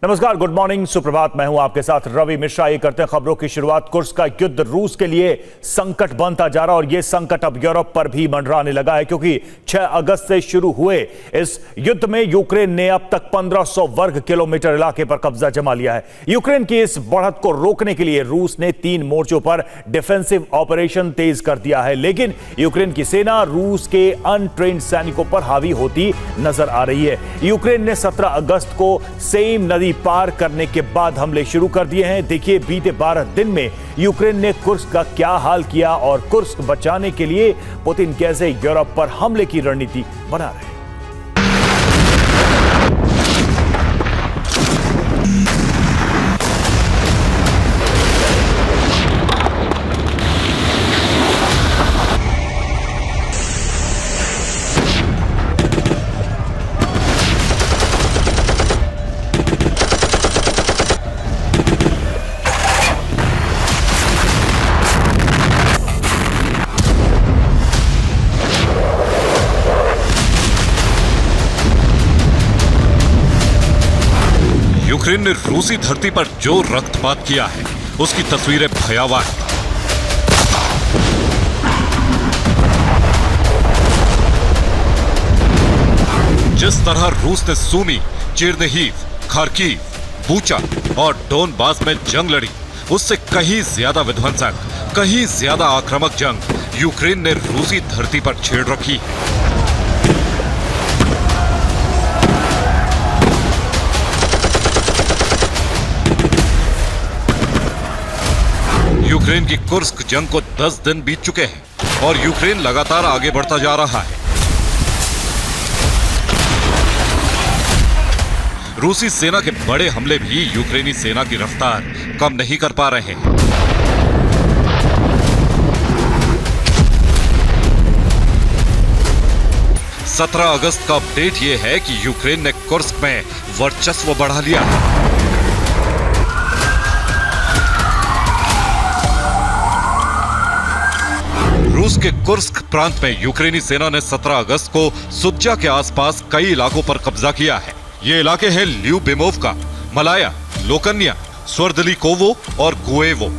नमस्कार, good morning, सुप्रभात। मैं हूं आपके साथ रवि मिश्रा। ये करते हैं खबरों की शुरुआत। कुर्स्क का युद्ध रूस के लिए संकट बनता जा रहा और यह संकट अब यूरोप पर भी मंडराने लगा है, क्योंकि 6 अगस्त से शुरू हुए इस युद्ध में यूक्रेन ने अब तक 1500 वर्ग किलोमीटर इलाके पर कब्जा जमा लिया है। यूक्रेन की इस बढ़त को रोकने के लिए रूस ने 3 मोर्चों पर डिफेंसिव ऑपरेशन तेज कर दिया है, लेकिन यूक्रेन की सेना रूस के अनट्रेन्ड सैनिकों पर हावी होती नजर आ रही है। यूक्रेन ने 17 अगस्त को सेम नदी पार करने के बाद हमले शुरू कर दिए हैं। देखिए बीते 12 दिन में यूक्रेन ने कुर्स्क का क्या हाल किया और कुर्स्क बचाने के लिए पुतिन कैसे यूरोप पर हमले की रणनीति बना रहे हैं। यूक्रेन ने रूसी धरती पर जो रक्तपात किया है उसकी तस्वीरें भयावह हैं। जिस तरह रूस ने सूमी, चेरनिहिव, खार्किव, बूचा और डोनबास में जंग लड़ी, उससे कहीं ज्यादा विध्वंसक, कहीं ज्यादा आक्रामक जंग यूक्रेन ने रूसी धरती पर छेड़ रखी है। यूक्रेन की कुर्स्क जंग को 10 दिन बीत चुके हैं और यूक्रेन लगातार आगे बढ़ता जा रहा है। रूसी सेना के बड़े हमले भी यूक्रेनी सेना की रफ्तार कम नहीं कर पा रहे हैं। सत्रह अगस्त का अपडेट यह है कि यूक्रेन ने कुर्स्क में वर्चस्व बढ़ा लिया है। रूस के कुर्स्क प्रांत में यूक्रेनी सेना ने 17 अगस्त को सुज्जा के आसपास कई इलाकों पर कब्जा किया है। ये इलाके हैं ल्यूबिमोव्का, मलाया, लोकन्या, स्वर्दलिकोवो और गुएवो।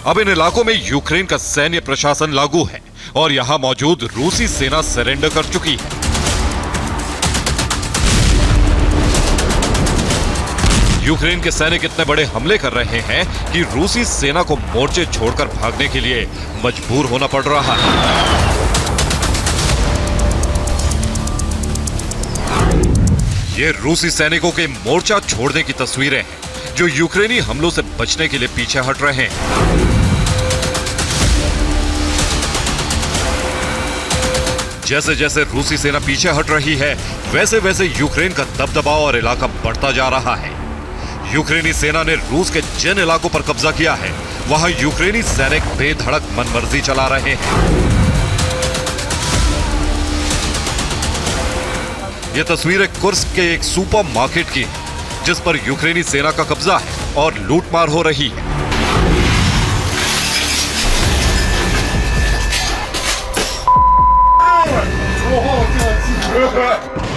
अब इन इलाकों में यूक्रेन का सैन्य प्रशासन लागू है और यहां मौजूद रूसी सेना सरेंडर कर चुकी है। यूक्रेन के सैनिक इतने बड़े हमले कर रहे हैं कि रूसी सेना को मोर्चे छोड़कर भागने के लिए मजबूर होना पड़ रहा है। ये रूसी सैनिकों के मोर्चा छोड़ने की तस्वीरें हैं, जो यूक्रेनी हमलों से बचने के लिए पीछे हट रहे हैं। जैसे जैसे रूसी सेना पीछे हट रही है, वैसे वैसे यूक्रेन का दबदबा और इलाका बढ़ता जा रहा है। यूक्रेनी सेना ने रूस के जिन इलाकों पर कब्जा किया है, वहां यूक्रेनी सैनिक बेधड़क मनमर्जी चला रहे हैं। ये तस्वीरें कुर्स्क के एक सुपर मार्केट की है, जिस पर यूक्रेनी सेना का कब्जा है और लूटमार हो रही है।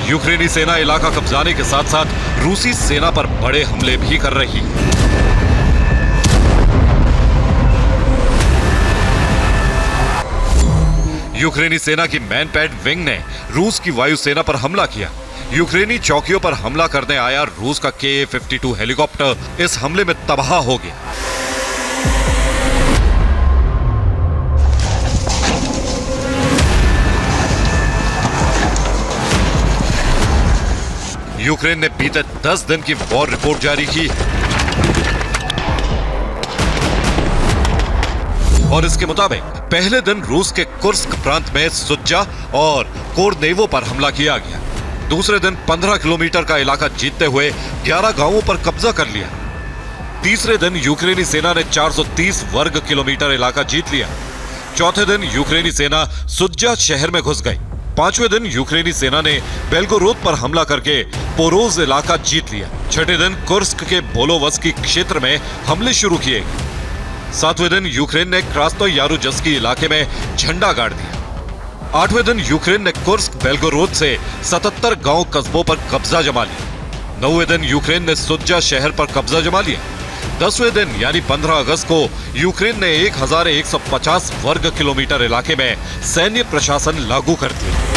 यूक्रेनी सेना इलाका कब्जाने के साथ साथ रूसी सेना पर बड़े हमले भी कर रही है। यूक्रेनी सेना की मैनपैड विंग ने रूस की वायुसेना पर हमला किया। यूक्रेनी चौकियों पर हमला करने आया रूस का Ka-52 हेलीकॉप्टर इस हमले में तबाह हो गया। यूक्रेन ने बीते 10 दिन की वॉर रिपोर्ट जारी की और इसके मुताबिक पहले दिन रूस के कुर्स्क प्रांत में सुज्जा और कोरनेवो पर हमला किया गया। दूसरे दिन 15 किलोमीटर का इलाका जीतते हुए 11 गांवों पर कब्जा कर लिया। तीसरे दिन यूक्रेनी सेना ने 430 वर्ग किलोमीटर इलाका जीत लिया। चौथे दिन यूक्रेनी सेना सुज्जा शहर में घुस गई। पांचवें दिन यूक्रेनी सेना ने बेल्गोरोद पर हमला करके पोरोज इलाका जीत लिया। छठे दिन कुर्स्क के बोलोवस्की क्षेत्र में हमले शुरू किए गए। सातवें दिन यूक्रेन ने क्रास्नोयारुजस्की इलाके में झंडा गाड़ दिया। आठवें दिन यूक्रेन ने कुर्स्क बेल्गोरोद से 77 गांव कस्बों पर कब्जा जमा लिया। 9वें दिन यूक्रेन ने सुज्जा शहर पर कब्जा जमा लिया। 10वें दिन यानी 15 अगस्त को यूक्रेन ने 1150 वर्ग किलोमीटर इलाके में सैन्य प्रशासन लागू कर दिया।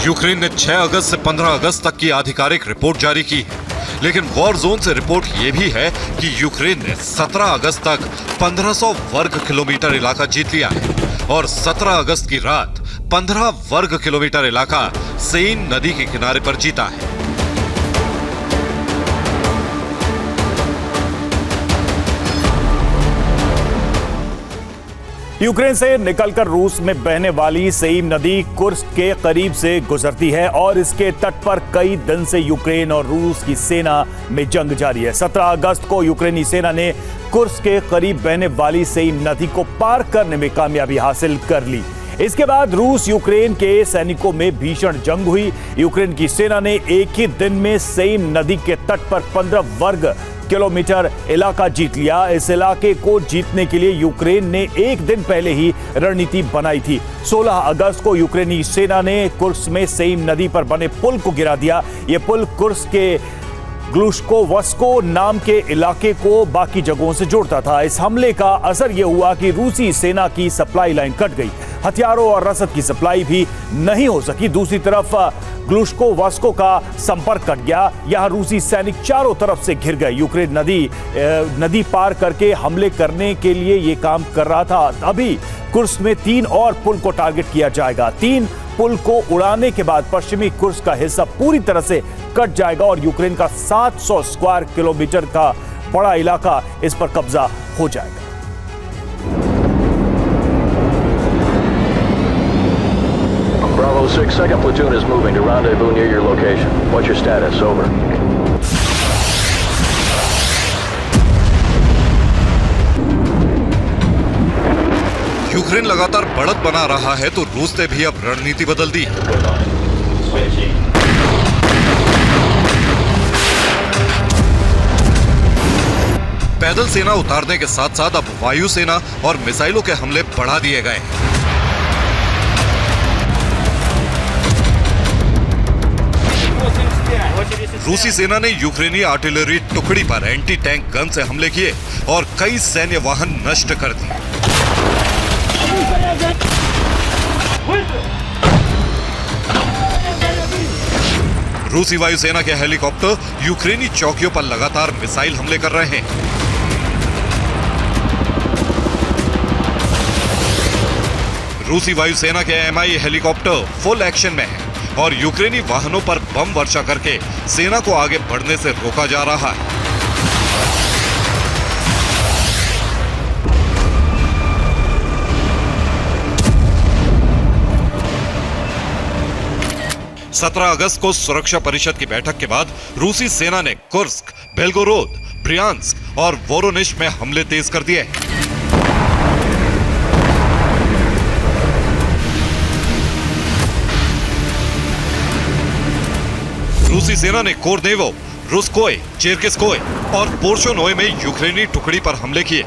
यूक्रेन ने 6 अगस्त से 15 अगस्त तक की आधिकारिक रिपोर्ट जारी की है, लेकिन वॉर जोन से रिपोर्ट यह भी है कि यूक्रेन ने 17 अगस्त तक 1500 वर्ग किलोमीटर इलाका जीत लिया है और 17 अगस्त की रात 15 वर्ग किलोमीटर इलाका सेइन नदी के किनारे पर जीता है। यूक्रेन से निकलकर रूस में बहने वाली सेइम नदी कुर्स्क के करीब से गुजरती है और इसके तट पर कई दिन से यूक्रेन और रूस की सेना में जंग जारी है। 17 अगस्त को यूक्रेनी सेना ने कुर्स्क के करीब बहने वाली सेइम नदी को पार करने में कामयाबी हासिल कर ली। इसके बाद रूस यूक्रेन के सैनिकों में भीषण जंग हुई। यूक्रेन की सेना ने एक ही दिन में सेइम नदी के तट पर 15 वर्ग किलोमीटर इलाका जीत लिया। इस इलाके को जीतने के लिए यूक्रेन ने एक दिन पहले ही रणनीति बनाई थी। 16 अगस्त को यूक्रेनी सेना ने कुर्स्क में सेइम नदी पर बने पुल को गिरा दिया। यह पुल कुर्स्क के ग्लुश्कोवस्को नाम के इलाके को बाकी जगहों से जोड़ता था। इस हमले का असर यह हुआ कि रूसी सेना की सप्लाई लाइन कट गई, हथियारों और रसद की सप्लाई भी नहीं हो सकी। दूसरी तरफ ग्लुश्कोवस्को का संपर्क कट गया। यहां रूसी सैनिक चारों तरफ से घिर गए। यूक्रेन नदी पार करके हमले करने के लिए यह काम कर रहा था। अभी कुर्स्क में 3 और पुल को टारगेट किया जाएगा। 3 पुल को उड़ाने के बाद पश्चिमी कुर्स्क का हिस्सा पूरी तरह से कट जाएगा और यूक्रेन का 700 स्क्वायर किलोमीटर का बड़ा इलाका इस पर कब्जा हो जाएगा। Bravo 6, second platoon is moving to rendezvous near your location. What's your status? Over. Ukraine लगातार बढ़त बना रहा है तो रूस ने भी अब रणनीति बदल दी है। पैदल सेना उतारने के साथ साथ अब वायु सेना और मिसाइलों के हमले बढ़ा दिए गए। रूसी सेना ने यूक्रेनी आर्टिलरी टुकड़ी पर एंटी टैंक गन से हमले किए और कई सैन्य वाहन नष्ट कर दिए। रूसी वायुसेना के हेलीकॉप्टर यूक्रेनी चौकियों पर लगातार मिसाइल हमले कर रहे हैं। रूसी वायुसेना के MI हेलीकॉप्टर फुल एक्शन में है और यूक्रेनी वाहनों पर बम वर्षा करके सेना को आगे बढ़ने से रोका जा रहा है। सत्रह अगस्त को सुरक्षा परिषद की बैठक के बाद रूसी सेना ने कुर्स्क, बेल्गोरोद, ब्रियांस्क और वोरोनिश में हमले तेज कर दिए। रूसी सेना ने कोर्नेवो, रुस्कोए, चेरकेस्कोए और पोर्शोनोए में यूक्रेनी टुकड़ी पर हमले किए।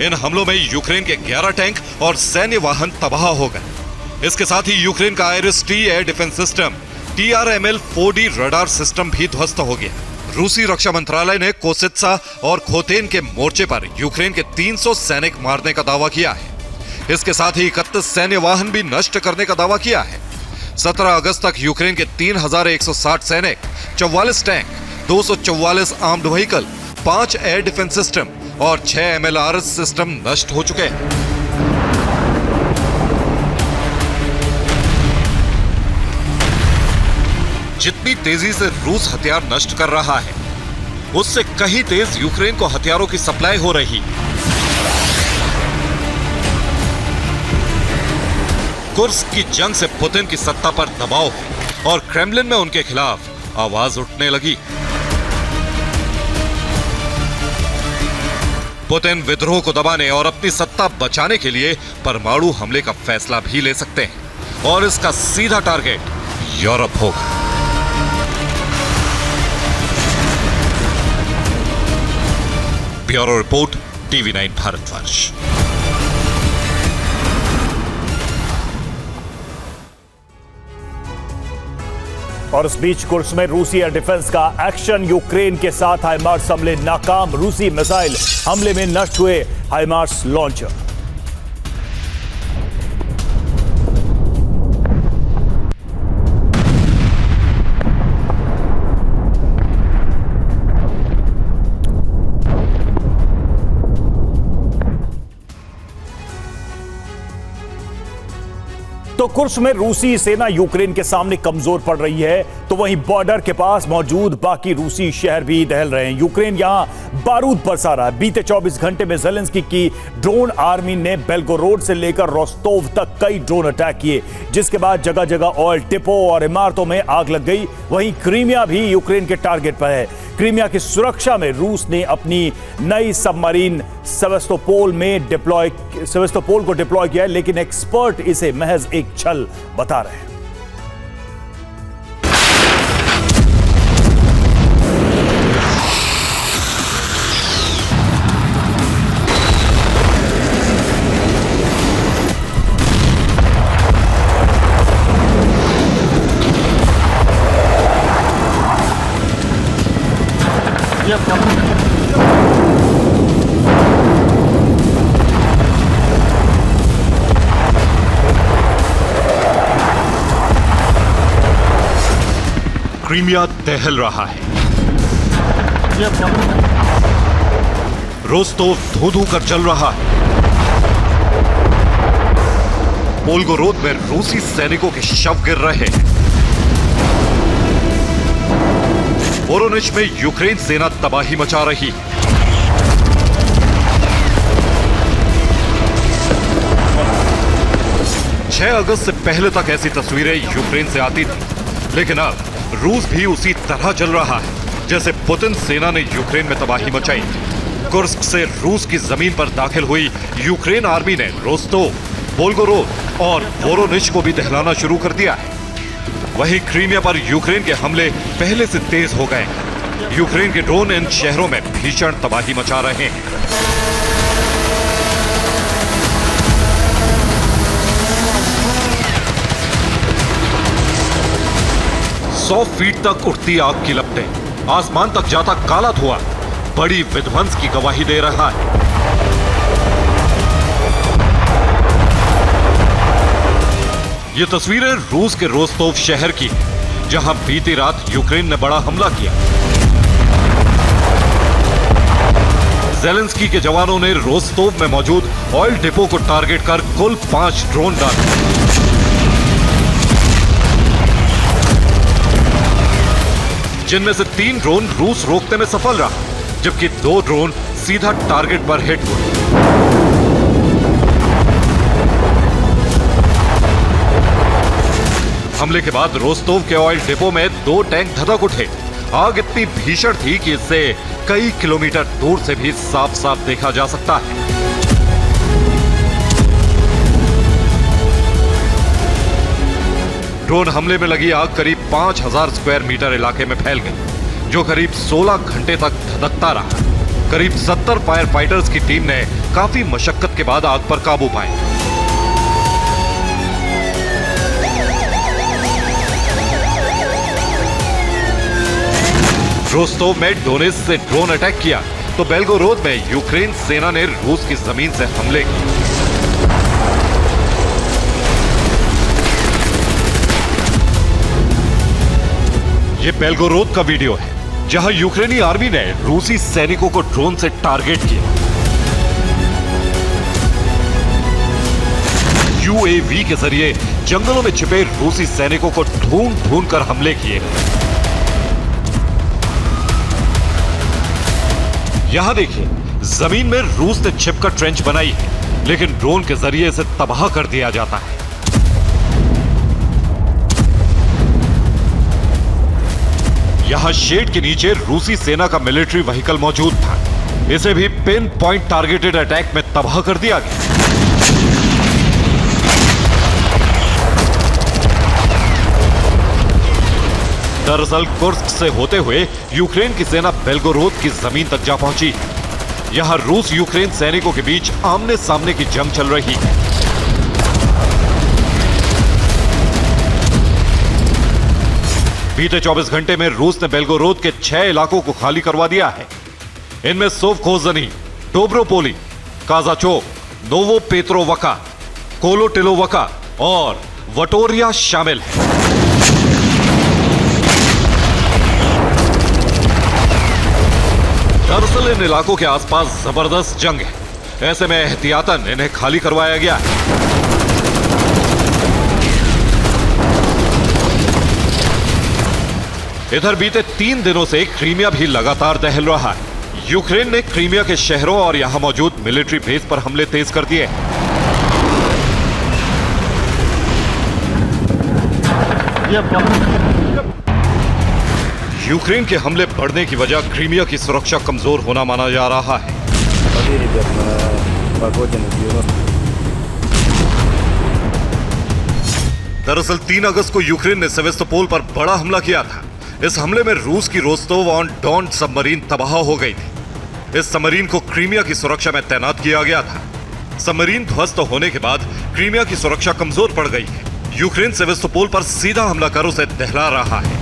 इन हमलों में यूक्रेन के 11 टैंक और सैन्य वाहन तबाह हो गए। इसके साथ ही यूक्रेन का IRIS T air defence system, TRML-4D radar system भी ध्वस्त हो गया। रूसी रक्षा मंत्रालय ने कोसित्सा और खोतेन के मोर्चे पर यूक्रेन के 300 सैनिक मारने का दावा किया है। इसके साथ ही 31 सैन्य वाहन भी नष्ट करने का दावा किया है। 17 अगस्त तक यूक्रेन के 3160 सैनिक, 44 tank, 244 armed vehicle, 5 air defence system और 6 MLRS सिस्टम नष्ट हो चुके हैं। जितनी तेजी से रूस हथियार नष्ट कर रहा है, उससे कहीं तेज यूक्रेन को हथियारों की सप्लाई हो रही है। कुर्स्क की जंग से पुतिन की सत्ता पर दबाव है और क्रेमलिन में उनके खिलाफ आवाज उठने लगी। पुतिन विद्रोह को दबाने और अपनी सत्ता बचाने के लिए परमाणु हमले का फैसला भी ले सकते हैं और इसका सीधा टारगेट यूरोप होगा। Bureau report, TV9 Bharatvarsh. और इस बीच कुर्स में रूसी एयर डिफेंस का एक्शन, यूक्रेन के साथ हाइमार्स हमले नाकाम, रूसी मिसाइल हमले में नष्ट हुए हाइमार्स लॉन्चर। तो कुर्स में रूसी सेना यूक्रेन के सामने कमजोर पड़ रही है, तो वहीं बॉर्डर के पास मौजूद बाकी रूसी शहर भी दहल रहे हैं। यूक्रेन यहां बारूद बरसा रहा है। बीते 24 घंटे में ज़ेलेंस्की की ड्रोन आर्मी ने बेल्गोरोड से लेकर रोस्टोव तक कई ड्रोन अटैक किए, जिसके बाद जगह जगह ऑयल डिपो और इमारतों में आग लग गई। वहीं क्रीमिया भी यूक्रेन के टारगेट पर है। क्रीमिया की सुरक्षा में रूस ने अपनी नई सबमरीन सेवास्तोपोल को डिप्लॉय किया है, लेकिन एक्सपर्ट इसे महज एक छल बता रहे हैं। क्रीमिया दहल रहा है। रोस्तोव धू-धू कर जल रहा है। बोल्गोरोद में रूसी सैनिकों के शव गिर रहे हैं। वोरोनिच में यूक्रेन सेना तबाही मचा रही है। छह अगस्त से पहले तक ऐसी तस्वीरें यूक्रेन से आती थी, लेकिन अब रूस भी उसी तरह जल रहा है जैसे पुतिन सेना ने यूक्रेन में तबाही मचाई। कुर्स्क से रूस की जमीन पर दाखिल हुई यूक्रेन आर्मी ने रोस्तोव, बोल्गोरोद और वोरोनिच को भी दहलाना शुरू कर दिया है। वहीं क्रीमिया पर यूक्रेन के हमले पहले से तेज हो गए हैं। यूक्रेन के ड्रोन इन शहरों में भीषण तबाही मचा रहे हैं। सौ फीट तक उठती आग की लपटें, आसमान तक जाता काला धुआं बड़ी विध्वंस की गवाही दे रहा है। ये तस्वीरें रूस के रोस्तोव शहर की है, जहां बीती रात यूक्रेन ने बड़ा हमला किया। ज़ेलेंस्की के जवानों ने रोस्तोव में मौजूद ऑयल डिपो को टारगेट कर कुल 5 ड्रोन डाले। जिनमें से 3 ड्रोन रूस रोकने में सफल रहा, जबकि 2 ड्रोन सीधा टारगेट पर हिट हुए। हमले के बाद रोस्तोव के ऑयल डिपो में 2 टैंक धधक उठे। आग इतनी भीषण थी कि इससे कई किलोमीटर दूर से भी साफ साफ देखा जा सकता है। ड्रोन हमले में लगी आग करीब 5000 स्क्वायर मीटर इलाके में फैल गई, जो करीब 16 घंटे तक धधकता रहा। करीब 70 फायर फाइटर्स की टीम ने काफी मशक्कत के बाद आग पर काबू पाया। रोस्तोव में डोनेत्स्क से ड्रोन अटैक किया, तो बेल्गोरोद में यूक्रेन सेना ने रूस की जमीन से हमले किए। ये बेल्गोरोद का वीडियो है, जहां यूक्रेनी आर्मी ने रूसी सैनिकों को ड्रोन से टारगेट किया। यूएवी के जरिए जंगलों में छिपे रूसी सैनिकों को ढूंढ कर हमले किए। यहां देखिए, जमीन में रूस ने छिपकर ट्रेंच बनाई है, लेकिन ड्रोन के जरिए इसे तबाह कर दिया जाता है। यहां शेड के नीचे रूसी सेना का मिलिट्री व्हीकल मौजूद था। इसे भी पिन पॉइंट टारगेटेड अटैक में तबाह कर दिया गया। दरअसल कुर्स्क से होते हुए यूक्रेन की सेना बेल्गोरोद की जमीन तक जा पहुंची। यहां रूस यूक्रेन सैनिकों के बीच आमने सामने की जंग चल रही है। बीते 24 घंटे में रूस ने बेल्गोरोद के 6 इलाकों को खाली करवा दिया है। इनमें सोवखोजनी, डोब्रोपोली, काजाचोक, नोवो पेत्रोवका, कोलोटिलोवका और वटोरिया शामिल है। दरअसल इन इलाकों के आसपास जबरदस्त जंग है, ऐसे में एहतियातन इन्हें खाली करवाया गया है। इधर बीते 3 दिनों से क्रीमिया भी लगातार दहल रहा है। यूक्रेन ने क्रीमिया के शहरों और यहां मौजूद मिलिट्री बेस पर हमले तेज कर दिए। यूक्रेन के हमले बढ़ने की वजह क्रीमिया की सुरक्षा कमजोर होना माना जा रहा है। दरअसल 3 अगस्त को यूक्रेन ने सेवेस्तोपोल पर बड़ा हमला किया था। इस हमले में रूस की रोस्तोव ऑन डॉन सबमरीन तबाह हो गई थी। इस सबमरीन को क्रीमिया की सुरक्षा में तैनात किया गया था। सबमरीन ध्वस्त होने के बाद क्रीमिया की सुरक्षा कमजोर पड़ गई है। यूक्रेन सेवेस्तोपोल पर सीधा हमला कर उसे दहला रहा है।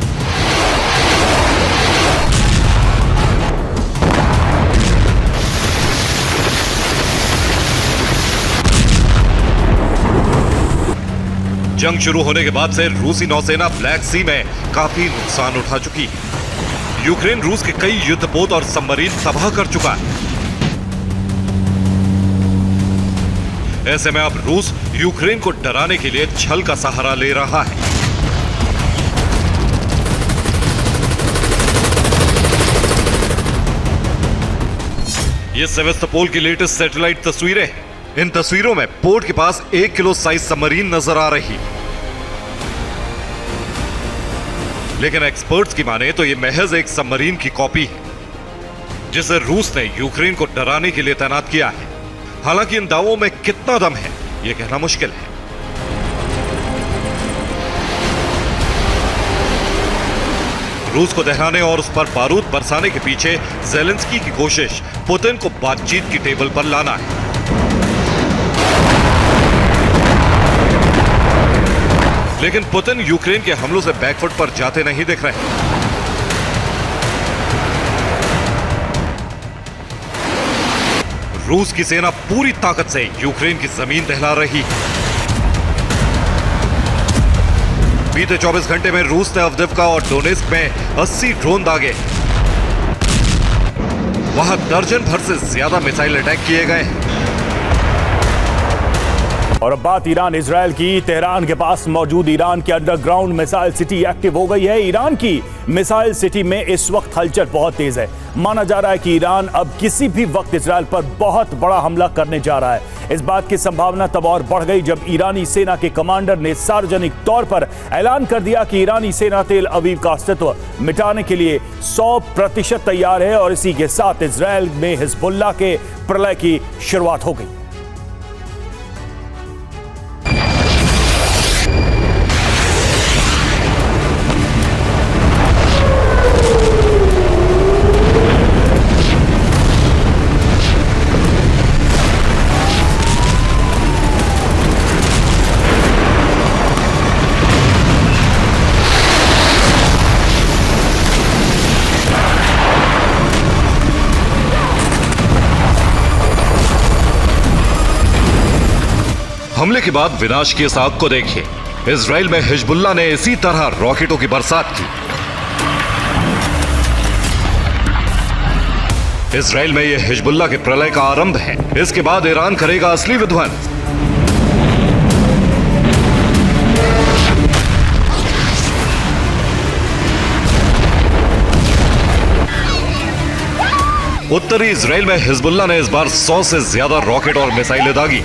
जंग शुरू होने के बाद से रूसी नौसेना ब्लैक सी में काफी नुकसान उठा चुकी है। यूक्रेन रूस के कई युद्धपोत और सबमरीन तबाह कर चुका है। ऐसे में अब रूस यूक्रेन को डराने के लिए छल का सहारा ले रहा है। ये सेवेस्तोपोल की लेटेस्ट सैटेलाइट तस्वीरें हैं। इन तस्वीरों में पोर्ट के पास 1 किलो साइज सबमरीन नजर आ रही। लेकिन एक्सपर्ट्स की माने तो यह महज एक सबमरीन की कॉपी है, जिसे रूस ने यूक्रेन को डराने के लिए तैनात किया है। हालांकि इन दावों में कितना दम है, यह कहना मुश्किल है। रूस को दहलाने और उस पर बारूद बरसाने के पीछे ज़ेलेंस्की की कोशिश पुतिन को बातचीत की टेबल पर लाना है। लेकिन पुतिन यूक्रेन के हमलों से बैकफुट पर जाते नहीं दिख रहे। रूस की सेना पूरी ताकत से यूक्रेन की जमीन दहला रही है। बीते 24 घंटे में रूस ने अवदिव्का और डोनेस्क में 80 ड्रोन दागे। वहां दर्जन भर से ज्यादा मिसाइल अटैक किए गए हैं। और अब बात ईरान इजरायल की। तेहरान के पास मौजूद ईरान की अंडरग्राउंड मिसाइल सिटी एक्टिव हो गई है। ईरान की मिसाइल सिटी में इस वक्त हलचल बहुत तेज है। माना जा रहा है कि ईरान अब किसी भी वक्त इजरायल पर बहुत बड़ा हमला करने जा रहा है। इस बात की संभावना तब और बढ़ गई जब ईरानी सेना के कमांडर ने सार्वजनिक तौर पर ऐलान कर दिया कि ईरानी सेना तेल अवीव का अस्तित्व मिटाने के लिए 100% तैयार है और इसी के साथ इजरायल में हिजबुल्लाह के प्रलय की शुरुआत हो गई। हमले के बाद विनाश की इस आग को देखिए। इजराइल में हिजबुल्लाह ने इसी तरह रॉकेटों की बरसात की। इजराइल में यह हिजबुल्लाह के प्रलय का आरंभ है। इसके बाद ईरान करेगा असली विध्वंस। उत्तरी इजराइल में हिजबुल्लाह ने इस बार 100 से ज्यादा रॉकेट और मिसाइलें दागी।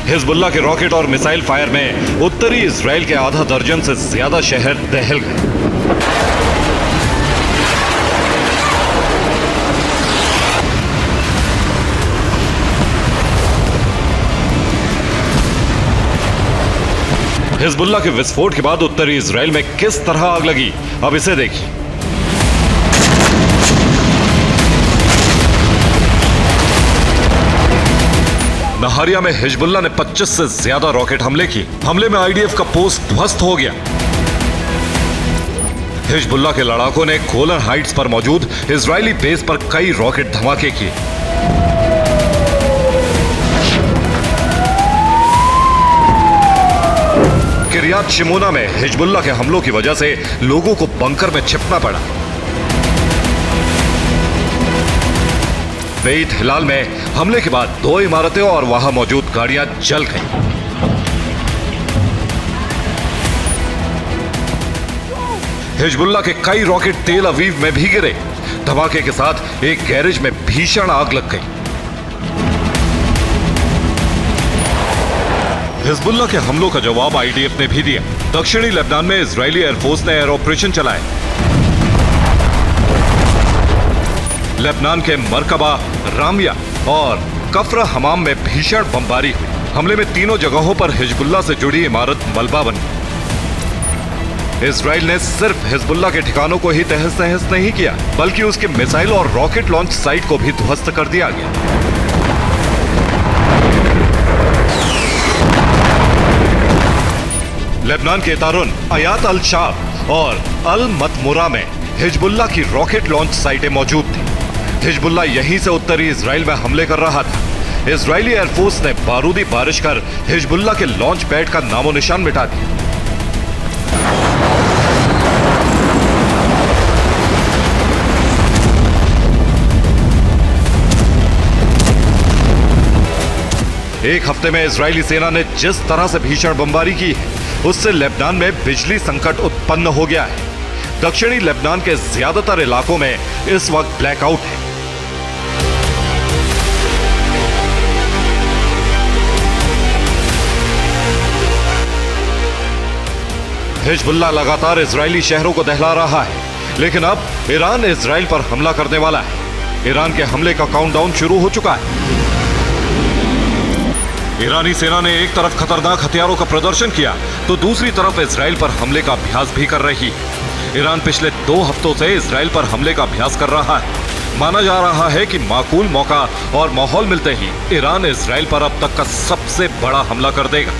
हिजबुल्लाह के रॉकेट और मिसाइल फायर में उत्तरी इजराइल के आधा दर्जन से ज्यादा शहर दहल गए। हिजबुल्लाह के विस्फोट के बाद उत्तरी इजराइल में किस तरह आग लगी, अब इसे देखिए। नहारिया में हिजबुल्लाह ने 25 से ज्यादा रॉकेट हमले किए। हमले में आईडीएफ का पोस्ट ध्वस्त हो गया। हिजबुल्लाह के लड़ाकों ने गोलन हाइट्स पर मौजूद इजरायली बेस पर कई रॉकेट धमाके किए। किरियात शिमोना में हिजबुल्लाह के हमलों की वजह से लोगों को बंकर में छिपना पड़ा। बेत हिलाल में हमले के बाद 2 इमारतें और वहां मौजूद गाड़ियां जल गईं। हिजबुल्लाह के कई रॉकेट तेल अवीव में भी गिरे। धमाके के साथ एक गैरेज में भीषण आग लग गई। हिजबुल्लाह के हमलों का जवाब आईडीएफ ने भी दिया। दक्षिणी लेबनान में इजरायली एयरफोर्स ने एयर ऑपरेशन चलाए। लेबनान के मरकबा, रामिया और कफर हमाम में भीषण बमबारी हुई। हमले में तीनों जगहों पर हिजबुल्लाह से जुड़ी इमारत मलबा बन गई। इजराइल ने सिर्फ हिजबुल्लाह के ठिकानों को ही तहस नहस नहीं किया, बल्कि उसके मिसाइल और रॉकेट लॉन्च साइट को भी ध्वस्त कर दिया गया। लेबनान के तारुन, अयात अल शाब और अल मतमुरा में हिजबुल्लाह की रॉकेट लॉन्च साइटें मौजूद थी। हिजबुल्लाह यहीं से उत्तरी इजराइल में हमले कर रहा था। इजरायली एयरफोर्स ने बारूदी बारिश कर हिजबुल्लाह के लॉन्च पैड का नामो निशान मिटा दिया। एक हफ्ते में इजरायली सेना ने जिस तरह से भीषण बमबारी की है, उससे लेबनान में बिजली संकट उत्पन्न हो गया है। दक्षिणी लेबनान के ज्यादातर इलाकों में इस वक्त ब्लैकआउट है। हिजबुल्लाह लगातार इजरायली शहरों को दहला रहा है, लेकिन अब ईरान इजराइल पर हमला करने वाला है। ईरान के हमले का काउंटडाउन शुरू हो चुका है। ईरानी सेना ने एक तरफ खतरनाक हथियारों का प्रदर्शन किया, तो दूसरी तरफ इजराइल पर हमले का अभ्यास भी कर रही है। ईरान पिछले 2 हफ्तों से इजराइल पर हमले का अभ्यास कर रहा है। माना जा रहा है कि माकूल मौका और माहौल मिलते ही ईरान इजराइल पर अब तक का सबसे बड़ा हमला कर देगा।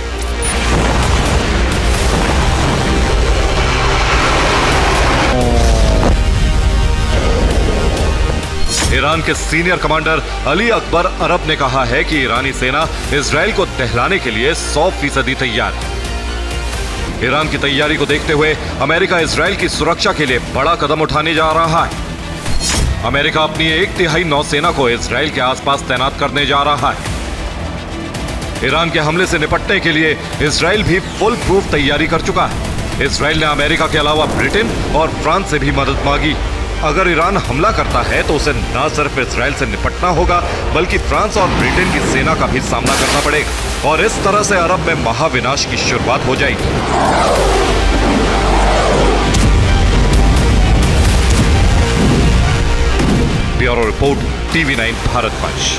ईरान के सीनियर कमांडर अली अकबर अरब ने कहा है कि ईरानी सेना इजराइल को दहलाने के लिए 100% तैयार है। ईरान की तैयारी को देखते हुए अमेरिका इजराइल की सुरक्षा के लिए बड़ा कदम उठाने जा रहा है। अमेरिका अपनी 1/3 नौसेना को इजराइल के आसपास तैनात करने जा रहा है। ईरान के हमले से निपटने के लिए इजराइल भी फुल प्रूफ तैयारी कर चुका है। इजराइल ने अमेरिका के अलावा ब्रिटेन और फ्रांस से भी मदद मांगी। अगर ईरान हमला करता है तो उसे न सिर्फ इजराइल से निपटना होगा, बल्कि फ्रांस और ब्रिटेन की सेना का भी सामना करना पड़ेगा, और इस तरह से अरब में महाविनाश की शुरुआत हो जाएगी। Bureau report, TV9 भारतवंश।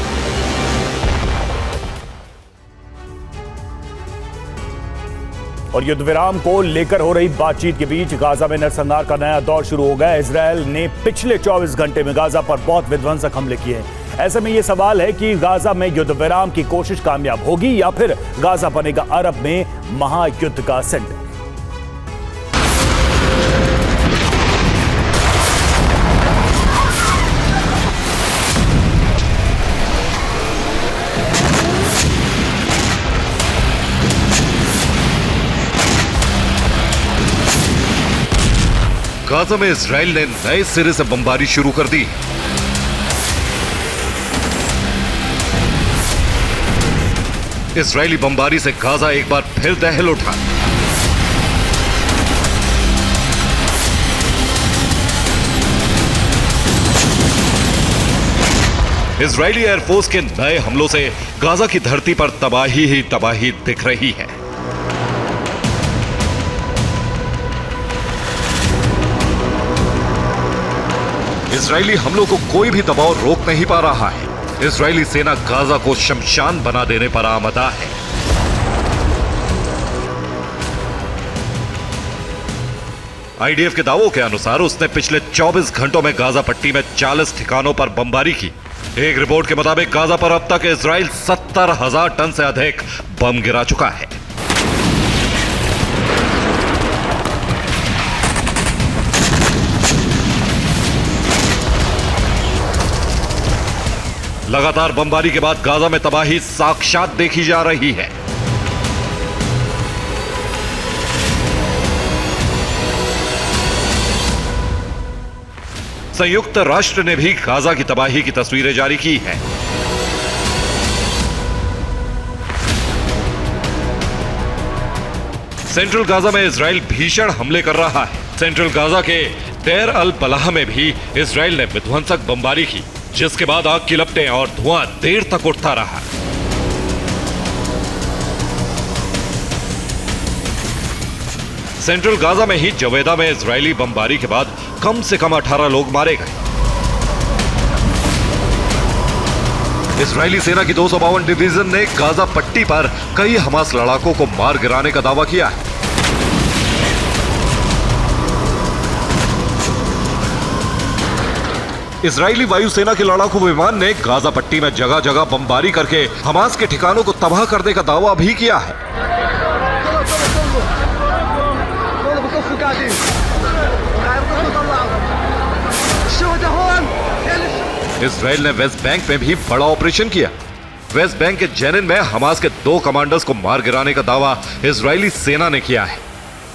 और युद्ध विराम को लेकर हो रही बातचीत के बीच गाजा में नरसंहार का नया दौर शुरू हो गया। इजरायल ने पिछले 24 घंटे में गाजा पर बहुत विध्वंसक हमले किए हैं। ऐसे में यह सवाल है कि गाजा में युद्ध विराम की कोशिश कामयाब होगी या फिर गाजा बनेगा अरब में महायुद्ध का सेंटर। गाजा में इजराइल ने नए सिरे से बमबारी शुरू कर दी। इजरायली बमबारी से गाजा एक बार फिर दहल उठा। इजरायली एयरफोर्स के नए हमलों से गाजा की धरती पर तबाही ही तबाही दिख रही है। इजरायली हमलों को कोई भी दबाव रोक नहीं पा रहा है। इजरायली सेना गाजा को शमशान बना देने पर आमदा है। आईडीएफ के दावों के अनुसार उसने पिछले 24 घंटों में गाजा पट्टी में 40 ठिकानों पर बमबारी की। एक रिपोर्ट के मुताबिक गाजा पर अब तक इजराइल 70,000 टन से अधिक बम गिरा चुका है। लगातार बमबारी के बाद गाजा में तबाही साक्षात देखी जा रही है। संयुक्त राष्ट्र ने भी गाजा की तबाही की तस्वीरें जारी की हैं। सेंट्रल गाजा में इजराइल भीषण हमले कर रहा है। सेंट्रल गाजा के देर अल बलाह में भी इजराइल ने विध्वंसक बमबारी की, जिसके बाद आग की लपटें और धुआं देर तक उठता रहा। सेंट्रल गाजा में ही जवेदा में इजरायली बमबारी के बाद कम से कम 18 लोग मारे गए। इजरायली सेना की 252 डिवीजन ने गाजा पट्टी पर कई हमास लड़ाकों को मार गिराने का दावा किया है। इजरायली वायुसेना के लड़ाकू विमान ने गाजा पट्टी में जगह जगह बमबारी करके हमास के ठिकानों को तबाह करने का दावा भी किया है। इजराइल ने वेस्ट बैंक में भी बड़ा ऑपरेशन किया। वेस्ट बैंक के जेनिन में हमास के 2 कमांडर्स को मार गिराने का दावा इजरायली सेना ने किया है।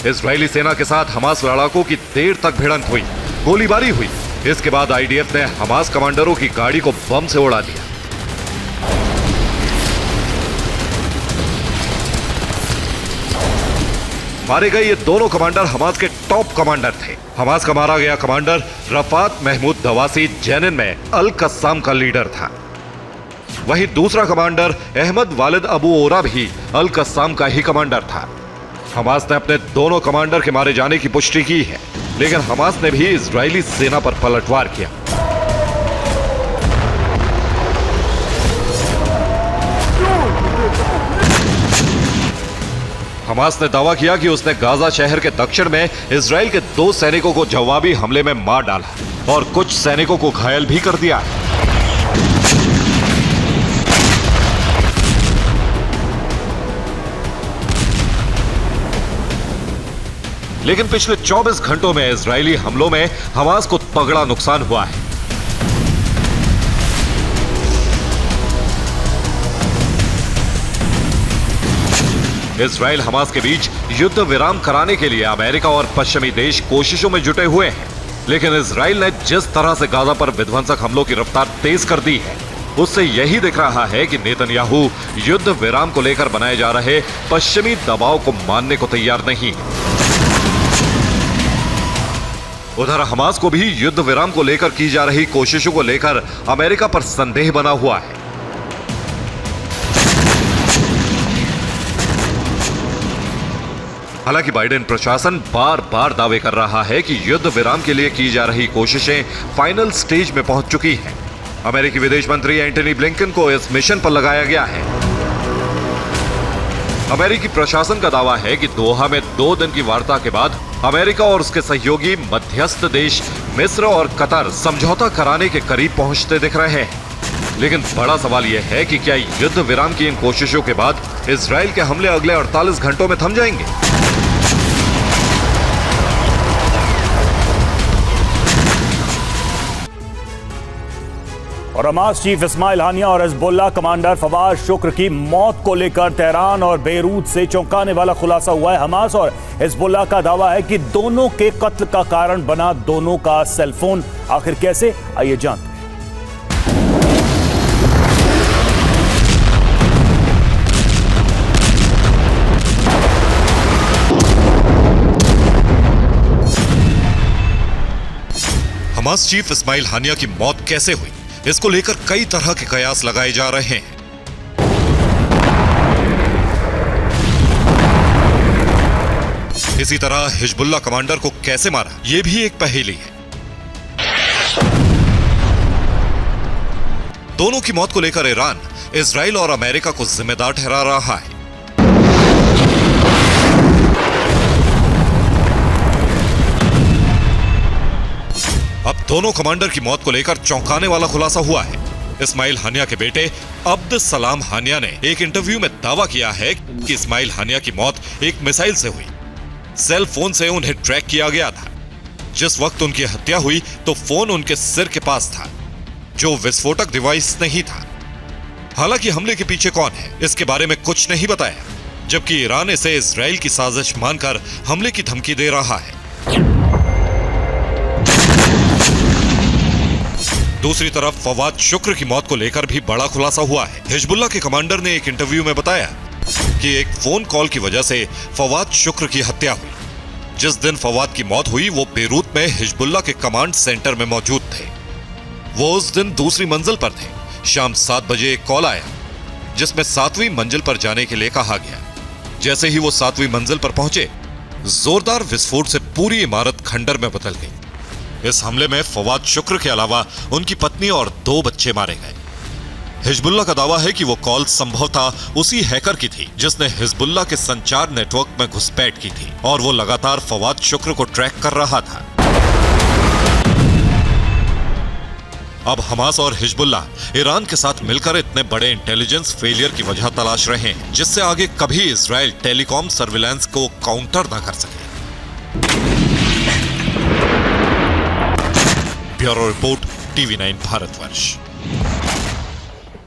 इजरायली सेना के साथ हमास लड़ाकों की देर तक भिड़ंत हुई, गोलीबारी हुई। इसके बाद आईडीएफ ने हमास कमांडरों की गाड़ी को बम से उड़ा दिया। मारे गए ये दोनों कमांडर हमास के टॉप कमांडर थे। हमास का मारा गया कमांडर रफात महमूद दवासी जेनिन में अल कस्साम का लीडर था। वहीं दूसरा कमांडर अहमद वालिद अबू ओरा भी अल कस्साम का ही कमांडर था। हमास ने अपने दोनों कमांडर के मारे जाने की पुष्टि की है, लेकिन हमास ने भी इजरायली सेना पर पलटवार किया। हमास ने दावा किया कि उसने गाजा शहर के दक्षिण में इजराइल के 2 सैनिकों को जवाबी हमले में मार डाला और कुछ सैनिकों को घायल भी कर दिया। लेकिन पिछले 24 घंटों में इजरायली हमलों में हमास को तगड़ा नुकसान हुआ है। इजराइल हमास के बीच युद्ध विराम कराने के लिए अमेरिका और पश्चिमी देश कोशिशों में जुटे हुए हैं, लेकिन इजराइल ने जिस तरह से गाजा पर विध्वंसक हमलों की रफ्तार तेज कर दी है, उससे यही दिख रहा है कि नेतन्याहू युद्ध विराम को लेकर बनाए जा रहे पश्चिमी दबाव को मानने को तैयार नहीं। उधर हमास को भी युद्ध विराम को लेकर की जा रही कोशिशों को लेकर अमेरिका पर संदेह बना हुआ है। हालांकि बाइडेन प्रशासन बार बार दावे कर रहा है कि युद्ध विराम के लिए की जा रही कोशिशें फाइनल स्टेज में पहुंच चुकी हैं। अमेरिकी विदेश मंत्री एंटनी ब्लिंकन को इस मिशन पर लगाया गया है। अमेरिकी प्रशासन का दावा है कि दोहा में 2 दिन की वार्ता के बाद अमेरिका और उसके सहयोगी मध्यस्थ देश मिस्र और कतर समझौता कराने के करीब पहुंचते दिख रहे हैं। लेकिन बड़ा सवाल यह है कि क्या युद्ध विराम की इन कोशिशों के बाद इजराइल के हमले अगले 48 घंटों में थम जाएंगे? और हमास चीफ इस्माइल हानिया और हिजबुल्लाह कमांडर फवाद शुक्र की मौत को लेकर तेहरान और बेरूत से चौंकाने वाला खुलासा हुआ है। हमास और हिजबुल्लाह का दावा है कि दोनों के कत्ल का कारण बना दोनों का सेलफोन। आखिर कैसे, आइए जानते हैं। हमास चीफ इस्माइल हानिया की मौत कैसे हुई, इसको लेकर कई तरह के कयास लगाए जा रहे हैं। इसी तरह हिजबुल्लाह कमांडर को कैसे मारा, यह भी एक पहेली है। दोनों की मौत को लेकर ईरान इजराइल और अमेरिका को जिम्मेदार ठहरा रहा है। अब दोनों कमांडर की मौत को लेकर चौंकाने वाला खुलासा हुआ है। इस्माइल हानिया के बेटे अब्द सलाम हानिया ने एक इंटरव्यू में दावा किया है कि इस्माइल हानिया की मौत एक मिसाइल से हुई। सेल फोन से उन्हें ट्रैक किया गया था। जिस वक्त उनकी हत्या हुई तो फोन उनके सिर के पास था, जो विस्फोटक डिवाइस नहीं था। हालांकि हमले के पीछे कौन है, इसके बारे में कुछ नहीं बताया, जबकि ईरान इसे इजराइल की साजिश मानकर हमले की धमकी दे रहा है। दूसरी तरफ फवाद शुक्र की मौत को लेकर भी बड़ा खुलासा हुआ है। हिजबुल्लाह के कमांडर ने एक इंटरव्यू में बताया कि एक फोन कॉल की वजह से फवाद शुक्र की हत्या हुई। जिस दिन फवाद की मौत हुई वो बेरूत में हिजबुल्लाह के कमांड सेंटर में मौजूद थे। वो उस दिन दूसरी मंजिल पर थे। शाम 7 बजे एक कॉल आया जिसमें 7वीं मंजिल पर जाने के लिए कहा गया। जैसे ही वो 7वीं मंजिल पर पहुंचे, जोरदार विस्फोट से पूरी इमारत खंडर में बदल गई। इस हमले में फवाद शुक्र के अलावा उनकी पत्नी और 2 बच्चे मारे गए। हिजबुल्लाह का दावा है कि वो कॉल संभवतः उसी हैकर की थी जिसने हिजबुल्लाह के संचार नेटवर्क में घुसपैठ की थी और वो लगातार फवाद शुक्र को ट्रैक कर रहा था। अब हमास और हिजबुल्लाह ईरान के साथ मिलकर इतने बड़े इंटेलिजेंस फेलियर की वजह तलाश रहे हैं जिससे आगे कभी इजराइल टेलीकॉम सर्विलांस को काउंटर ना कर सके। Bureau report, TV9 Bharatvarsh.